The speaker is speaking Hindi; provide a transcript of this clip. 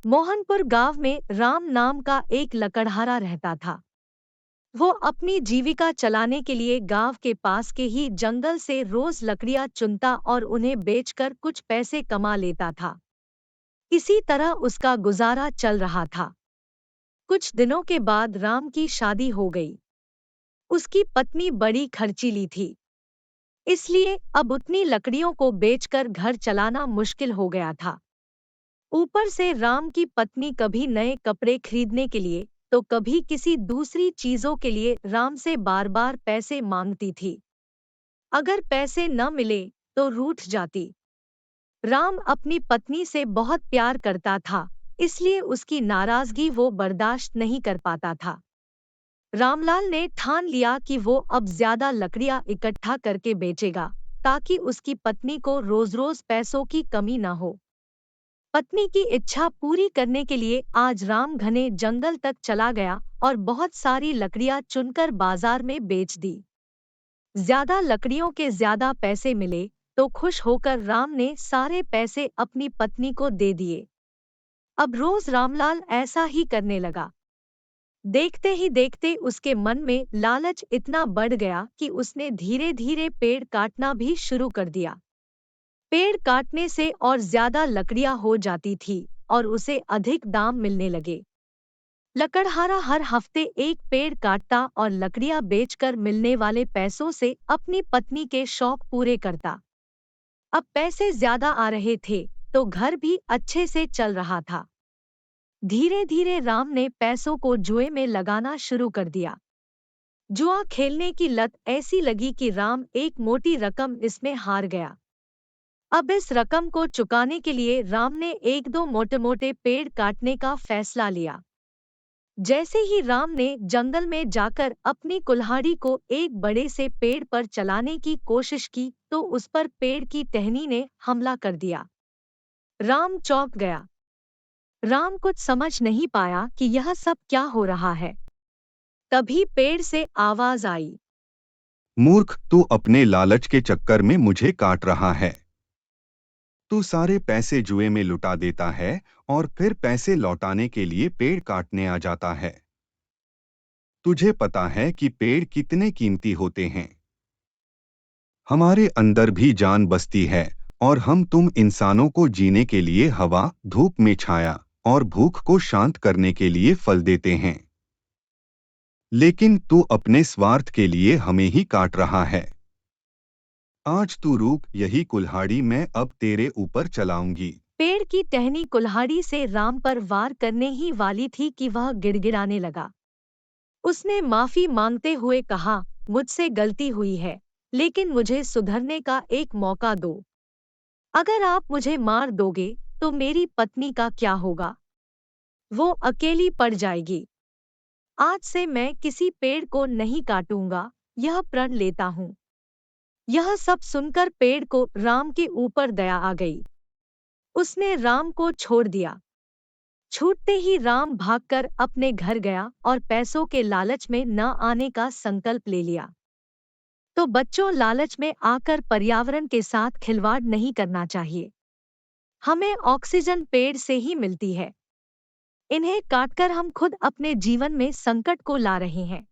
मोहनपुर गांव में राम नाम का एक लकड़हारा रहता था। वो अपनी जीविका चलाने के लिए गांव के पास के ही जंगल से रोज लकड़ियां चुनता और उन्हें बेचकर कुछ पैसे कमा लेता था। इसी तरह उसका गुजारा चल रहा था। कुछ दिनों के बाद राम की शादी हो गई। उसकी पत्नी बड़ी खर्चीली थी, इसलिए अब उतनी लकड़ियों को बेचकर घर चलाना मुश्किल हो गया था। ऊपर से राम की पत्नी कभी नए कपड़े खरीदने के लिए तो कभी किसी दूसरी चीजों के लिए राम से बार बार पैसे मांगती थी। अगर पैसे न मिले तो रूठ जाती। राम अपनी पत्नी से बहुत प्यार करता था, इसलिए उसकी नाराजगी वो बर्दाश्त नहीं कर पाता था। रामलाल ने ठान लिया कि वो अब ज्यादा लकड़ियां इकट्ठा करके बेचेगा, ताकि उसकी पत्नी को रोज रोज पैसों की कमी न हो। पत्नी की इच्छा पूरी करने के लिए आज राम घने जंगल तक चला गया और बहुत सारी लकड़ियां चुनकर बाजार में बेच दी। ज्यादा लकड़ियों के ज्यादा पैसे मिले तो खुश होकर राम ने सारे पैसे अपनी पत्नी को दे दिए। अब रोज रामलाल ऐसा ही करने लगा। देखते ही देखते उसके मन में लालच इतना बढ़ गया कि उसने धीरे धीरे पेड़ काटना भी शुरू कर दिया। पेड़ काटने से और ज्यादा लकड़ियां हो जाती थी और उसे अधिक दाम मिलने लगे। लकड़हारा हर हफ्ते एक पेड़ काटता और लकड़ियां बेचकर मिलने वाले पैसों से अपनी पत्नी के शौक पूरे करता। अब पैसे ज्यादा आ रहे थे तो घर भी अच्छे से चल रहा था। धीरे धीरे राम ने पैसों को जुए में लगाना शुरू कर दिया। जुआ खेलने की लत ऐसी लगी कि राम एक मोटी रकम इसमें हार गया। अब इस रकम को चुकाने के लिए राम ने एक दो मोटे मोटे पेड़ काटने का फैसला लिया। जैसे ही राम ने जंगल में जाकर अपनी कुल्हाड़ी को एक बड़े से पेड़ पर चलाने की कोशिश की तो उस पर पेड़ की टहनी ने हमला कर दिया। राम चौंक गया। राम कुछ समझ नहीं पाया कि यह सब क्या हो रहा है। तभी पेड़ से आवाज आई, मूर्ख, तू अपने लालच के चक्कर में मुझे काट रहा है। तू सारे पैसे जुए में लुटा देता है और फिर पैसे लौटाने के लिए पेड़ काटने आ जाता है। तुझे पता है कि पेड़ कितने कीमती होते हैं। हमारे अंदर भी जान बसती है और हम तुम इंसानों को जीने के लिए हवा, धूप में छाया और भूख को शांत करने के लिए फल देते हैं। लेकिन तू अपने स्वार्थ के लिए हमें ही काट रहा है। आज तू रुक, यही कुल्हाड़ी मैं अब तेरे ऊपर चलाऊंगी। पेड़ की टहनी कुल्हाड़ी से राम पर वार करने ही वाली थी कि वह गिड़गिड़ाने लगा। उसने माफी मांगते हुए कहा, मुझसे गलती हुई है, लेकिन मुझे सुधरने का एक मौका दो। अगर आप मुझे मार दोगे तो मेरी पत्नी का क्या होगा? वो अकेली पड़ जाएगी। आज से मैं किसी पेड़ को नहीं काटूंगा, यह प्रण लेता हूँ। यह सब सुनकर पेड़ को राम के ऊपर दया आ गई। उसने राम को छोड़ दिया। छूटते ही राम भागकर अपने घर गया और पैसों के लालच में न आने का संकल्प ले लिया। तो बच्चों, लालच में आकर पर्यावरण के साथ खिलवाड़ नहीं करना चाहिए। हमें ऑक्सीजन पेड़ से ही मिलती है। इन्हें काटकर हम खुद अपने जीवन में संकट को ला रहे हैं।